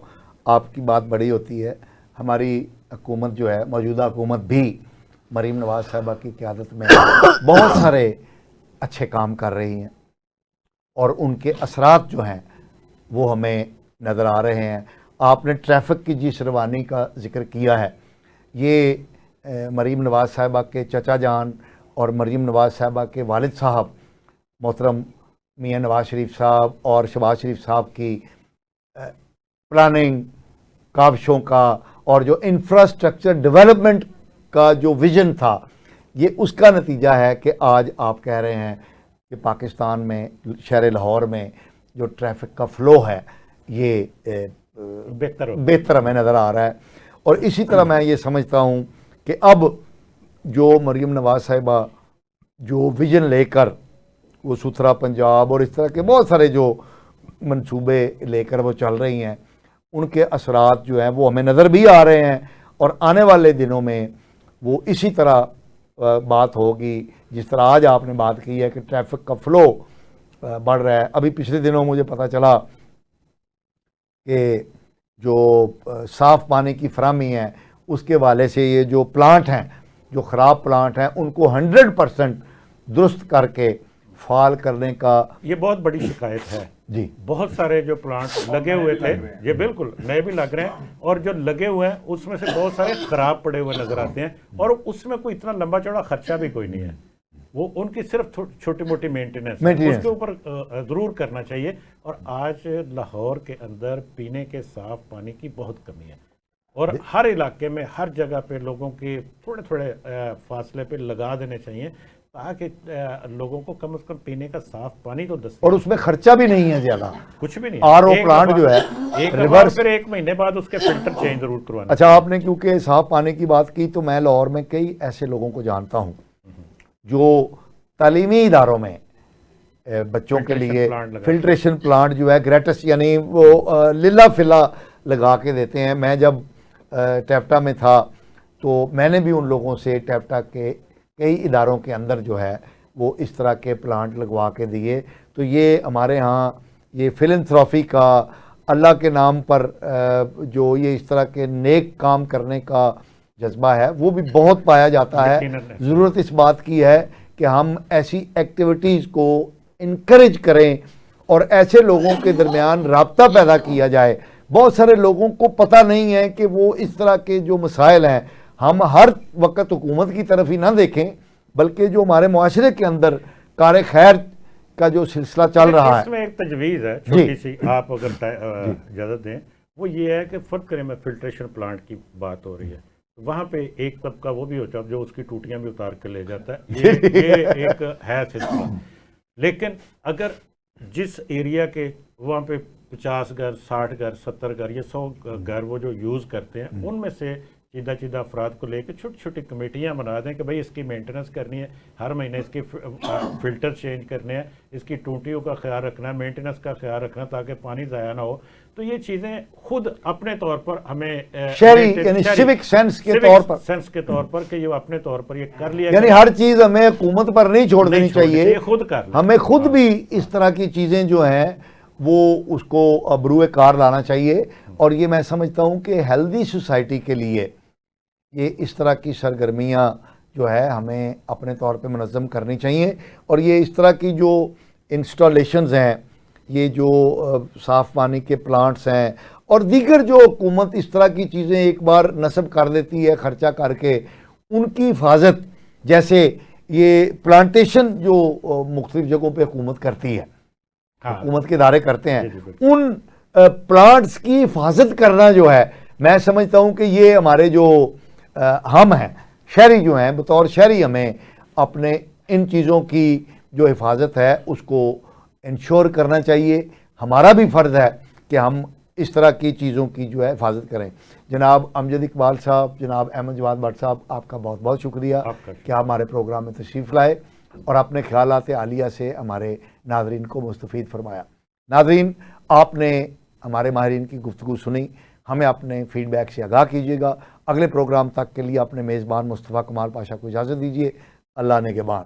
[SPEAKER 1] آپ کی بات بڑی ہوتی ہے، ہماری حکومت جو ہے، موجودہ حکومت بھی مریم نواز صاحبہ کی قیادت میں بہت سارے اچھے کام کر رہی ہیں، اور ان کے اثرات جو ہیں وہ ہمیں نظر آ رہے ہیں۔ آپ نے ٹریفک کی جس روانی کا ذکر کیا ہے، یہ مریم نواز صاحبہ کے چچا جان اور مریم نواز صاحبہ کے والد صاحب محترم میاں نواز شریف صاحب اور شہباز شریف صاحب کی پلاننگ، کاوشوں کا، اور جو انفراسٹرکچر ڈیولپمنٹ کا جو ویژن تھا، یہ اس کا نتیجہ ہے کہ آج آپ کہہ رہے ہیں کہ پاکستان میں، شہر لاہور میں جو ٹریفک کا فلو ہے یہ بہتر ہمیں نظر آ رہا ہے۔ اور اسی طرح میں یہ سمجھتا ہوں کہ اب جو مریم نواز صاحبہ جو ویژن لے کر وہ ستھرا پنجاب اور اس طرح کے بہت سارے جو منصوبے لے کر وہ چل رہی ہیں، ان کے اثرات جو ہیں وہ ہمیں نظر بھی آ رہے ہیں، اور آنے والے دنوں میں وہ اسی طرح بات ہوگی جس طرح آج آپ نے بات کی ہے کہ ٹریفک کا فلو بڑھ رہا ہے۔ ابھی پچھلے دنوں مجھے پتہ چلا کہ جو صاف پانی کی فراہمی ہے اس کے حوالے سے یہ جو پلانٹ ہیں، جو خراب پلانٹ ہیں، ان کو 100% درست کر کے فعال کرنے کا،
[SPEAKER 2] یہ بہت بڑی شکایت ہے
[SPEAKER 1] جی،
[SPEAKER 2] بہت سارے جو پلانٹ لگے ہوئے تھے، یہ بالکل نئے بھی لگ رہے ہیں، اور جو لگے ہوئے ہیں اس میں سے بہت سارے خراب پڑے ہوئے نظر آتے ہیں، اور اس میں کوئی اتنا لمبا چوڑا خرچہ بھی کوئی نہیں ہے، وہ ان کی صرف چھوٹی موٹی مینٹیننس ہے، اس کے اوپر ضرور کرنا چاہیے۔ اور آج لاہور کے اندر پینے کے صاف پانی کی بہت کمی ہے، اور ہر علاقے میں ہر جگہ پہ لوگوں کے تھوڑے تھوڑے فاصلے پہ لگا دینے چاہیے تاکہ لوگوں کو کم از کم پینے کا صاف پانی تو دستیاب،
[SPEAKER 1] اور اس میں خرچہ بھی نہیں ہے زیادہ،
[SPEAKER 2] کچھ بھی نہیں
[SPEAKER 1] آر او پلانٹ جو ہے
[SPEAKER 2] ریورس، پھر 1 مہینے بعد اس کے فلٹر چینج ضرور کروانا۔
[SPEAKER 1] اچھا، آپ نے کیونکہ صاف پانی کی بات کی تو میں لاہور میں کئی ایسے لوگوں کو جانتا ہوں جو تعلیمی اداروں میں بچوں کے لیے فلٹریشن پلانٹ جو ہے گریٹس، یعنی وہ للہ فلا لگا کے دیتے ہیں۔ میں جب ٹیپٹا میں تھا تو میں نے بھی ان لوگوں سے ٹیپٹا کے کئی اداروں کے اندر جو ہے وہ اس طرح کے پلانٹ لگوا کے دیے۔ تو یہ ہمارے ہاں یہ فلنتھراپی کا، اللہ کے نام پر جو یہ اس طرح کے نیک کام کرنے کا جذبہ ہے وہ بھی بہت پایا جاتا ہے۔ ضرورت اس بات کی ہے کہ ہم ایسی ایکٹیویٹیز کو انکریج کریں اور ایسے لوگوں کے درمیان رابطہ پیدا کیا جائے۔ بہت سارے لوگوں کو پتہ نہیں ہے کہ وہ اس طرح کے جو مسائل ہیں، ہم ہر وقت حکومت کی طرف ہی نہ دیکھیں بلکہ جو ہمارے معاشرے کے اندر کار خیر کا جو سلسلہ چل رہا ہے،
[SPEAKER 2] اس میں ایک تجویز ہے چھوٹی سی، آپ اگر اجازت دیں، وہ یہ ہے کہ فرض کریں میں فلٹریشن پلانٹ کی بات ہو رہی ہے، وہاں پہ ایک طبقہ وہ بھی ہوتا ہے جو اس کی ٹوٹیاں بھی اتار کے لے جاتا ہے، یہ ایک ہے سلسلہ، لیکن اگر جس ایریا کے وہاں پہ 50 گھر، 60 گھر، 70 گھر یا 100 گھر وہ جو یوز کرتے ہیں، ان میں سے چیدہ افراد کو لے کے چھوٹی چھوٹی کمیٹیاں بنا دیں کہ بھائی اس کی مینٹیننس کرنی ہے، ہر مہینے اس کے فلٹر چینج کرنے ہیں، اس کی ٹوٹیوں کا خیال رکھنا ہے، مینٹیننس کا خیال رکھنا تاکہ پانی ضائع نہ ہو۔ تو یہ چیزیں خود اپنے طور پر ہمیں
[SPEAKER 1] شہری یعنی سیوک سینس
[SPEAKER 2] کے طور پر کہ یہ اپنے طور پر یہ کر لیا،
[SPEAKER 1] یعنی ہر چیز ہمیں حکومت پر نہیں چھوڑ دینی چاہیے،
[SPEAKER 2] خود کر
[SPEAKER 1] ہمیں خود بھی اس طرح کی چیزیں جو ہیں وہ اس کو بروئے کار لانا چاہیے۔ اور یہ میں سمجھتا ہوں کہ ہیلدی سوسائٹی کے لیے یہ اس طرح کی سرگرمیاں جو ہے ہمیں اپنے طور پہ منظم کرنی چاہیے، اور یہ اس طرح کی جو انسٹالیشنز ہیں، یہ جو صاف پانی کے پلانٹس ہیں اور دیگر جو حکومت اس طرح کی چیزیں ایک بار نصب کر دیتی ہے خرچہ کر کے، ان کی حفاظت، جیسے یہ پلانٹیشن جو مختلف جگہوں پہ حکومت کرتی ہے، حکومت کے ادارے کرتے ہیں، ان پلانٹس کی حفاظت کرنا جو ہے، میں سمجھتا ہوں کہ یہ ہمارے جو ہم ہیں شہری جو ہیں، بطور شہری ہمیں اپنے ان چیزوں کی جو حفاظت ہے اس کو انشور کرنا چاہیے۔ ہمارا بھی فرض ہے کہ ہم اس طرح کی چیزوں کی جو ہے حفاظت کریں۔ جناب امجد اقبال صاحب، جناب احمد جواد بٹ صاحب، آپ کا بہت بہت شکریہ کہ آپ ہمارے پروگرام میں تشریف لائے اور اپنے خیالات عالیہ سے ہمارے ناظرین کو مستفید فرمایا۔ ناظرین، آپ نے ہمارے ماہرین کی گفتگو سنی، ہمیں اپنے فیڈ بیک سے آگاہ کیجیے گا۔ اگلے پروگرام تک کے لیے اپنے میزبان مصطفیٰ کمال پاشا کو اجازت دیجیے۔ اللہ نے کے بعد